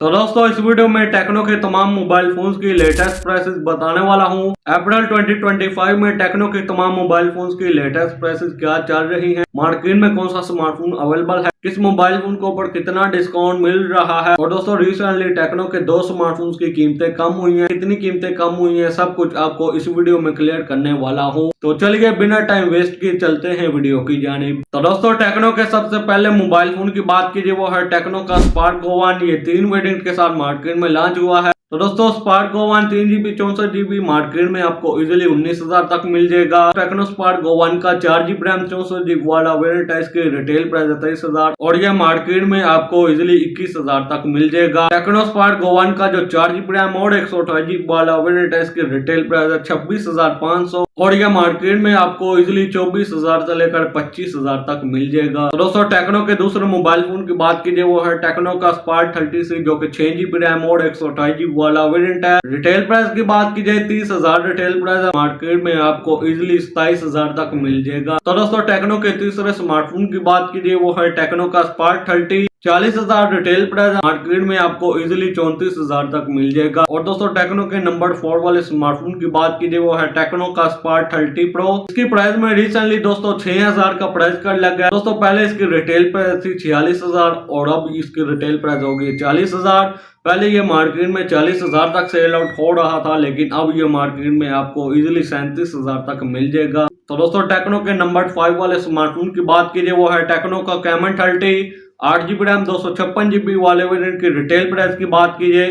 तो दोस्तों इस वीडियो में टेक्नो के तमाम मोबाइल फोन्स की लेटेस्ट प्राइसेस बताने वाला हूं। अप्रैल 2025 में टेक्नो के तमाम मोबाइल फोन्स की लेटेस्ट प्राइसेस क्या चल रही हैं, मार्केट में कौन सा स्मार्टफोन अवेलेबल है, किस मोबाइल फोन के ऊपर कितना डिस्काउंट मिल रहा है। और दोस्तों रिसेंटली टेक्नो के दो स्मार्टफोन्स की कीमतें कम हुई हैं, कितनी कीमतें कम हुई हैं, सब कुछ आपको इस वीडियो में क्लियर करने वाला हूँ। तो चलिए बिना टाइम वेस्ट किए चलते हैं वीडियो की जानिब। तो दोस्तों टेक्नो के सबसे पहले मोबाइल फोन की बात कीजिए वो है टेक्नो का स्पार्क गो 1। ये 3 वेरिएंट के साथ मार्केट में लॉन्च हुआ है। तो दोस्तों Spark Go 1 3GB 64GB market में आपको इजीली 19,000 तक मिल जाएगा। टेक्नो स्पार्क गो 1 का 4GB रैम 64GB वाला वेरिएंट है, इसकी रिटेल प्राइस है 23,000 और यह मार्केट में आपको इजीली 21,000 तक मिल जाएगा। टेक्नो स्पार्क गो 1 का जो 4GB रैम और 128GB वाला वेरिएंट है, इसकी रिटेल प्राइस है 26,500 और यह मार्केट में आपको इजीली 24,000 से लेकर 25,000 तक मिल जाएगा। तो दोस्तों टेक्नो के दूसरे मोबाइल फोन की बात कीजिए वो है टेक्नो का स्पार्क 30C जो कि 6GB रैम और 128GB वाला वेरिएंट है। रिटेल प्राइस की बात की जाए 30,000 रिटेल प्राइस है, मार्केट में आपको इजीली 27,000 तक मिल जाएगा। तो दोस्तों टेक्नो के तीसरे स्मार्टफोन की बात कीजिए वो है टेक्नो का स्पार्क 30 40,000 रिटेल प्राइस, मार्केट में आपको इजीली 34,000 तक मिल जाएगा। और दोस्तों टेक्नो के नंबर 4 वाले स्मार्टफोन की बात कीजिए वो है टेक्नो का स्पार्क 30 प्रो। इसकी प्राइस में रिसेंटली दोस्तों 6,000 का प्राइस कर लिया गया। दोस्तों पहले इसकी रिटेल प्राइस थी 46,000 और अब इसकी रिटेल प्राइस होगी 40,000। पहले ये मार्केट में 40,000 तक सेल आउट हो रहा था, लेकिन अब ये मार्केट में आपको इजीली 37,000 तक मिल जाएगा। तो दोस्तों टेक्नो के नंबर 5 वाले स्मार्टफोन की बात कीजिए वो है टेक्नो का कैमन 30 8GB रैम 256GB वाले वेरिएंट की रिटेल प्राइस की बात कीजिए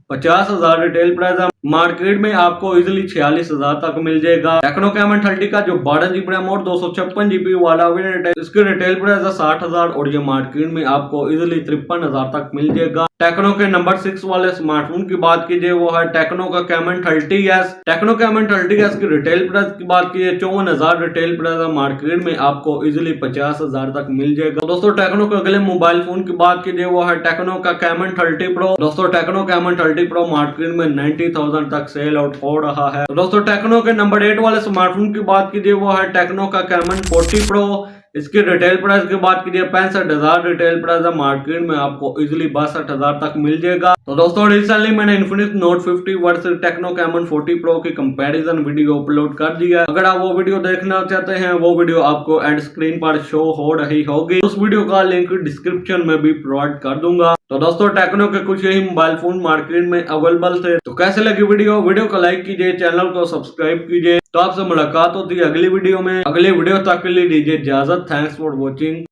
50,000 रिटेल प्राइस है, मार्केट में आपको इजीली 46,000 तक मिल जाएगा। टेक्नो कैमन 30 का जो 12GB रैम और 256GB वाला वेरिएंट है, इसकी रिटेल प्राइस है 60,000 और ये मार्केट में आपको इजीली 53,000 तक मिल जाएगा। टेक्नो के नंबर 6 वाले स्मार्टफोन की बात कीजिए वो है टेक्नो का caiman 30S। Techno caiman 30S की रिटेल प्राइस की बात कीजिए 54,000 रिटेल प्राइस है, मार्केट में आपको इजीली 50,000 तक मिल जाएगा। दोस्तों टेक्नो के अगले मोबाइल फोन की बात कीजिए वो है टेक्नो का कैमन 30 प्रो। दोस्तों टेक्नो कैमन 30 प्रो मार्केट में 90,000 तक सेल आउट हो रहा है। दोस्तों टेक्नो के नंबर 8 वाले स्मार्टफोन की बात कीजिए वो है टेक्नो का कैमन 40 प्रो। इसकी रिटेल प्राइस की बात कीजिए 65,000 रिटेल प्राइस है, मार्केट में आपको इजीली 62,000 तक मिल जाएगा। तो दोस्तों रिसेंटली मैंने Infinix note 50 versus techno caiman 40 pro की कंपैरिजन वीडियो अपलोड कर दिया है। अगर आप वो वीडियो देखना चाहते हैं वो वीडियो आपको एंड स्क्रीन पर शो हो रही होगी, उस वीडियो का लिंक डिस्क्रिप्शन में भी प्रोवाइड कर दूंगा। तो दोस्तों टेक्नो के कुछ यही मोबाइल फोन मार्केट में अवेलेबल थे। तो कैसे लगी वीडियो को लाइक कीजिए, चैनल को सब्सक्राइब कीजिए। तो आपसे मुलाकात होती है अगली वीडियो में। अगली वीडियो तक के लिए दीजिए इजाजत। Thanks for watching.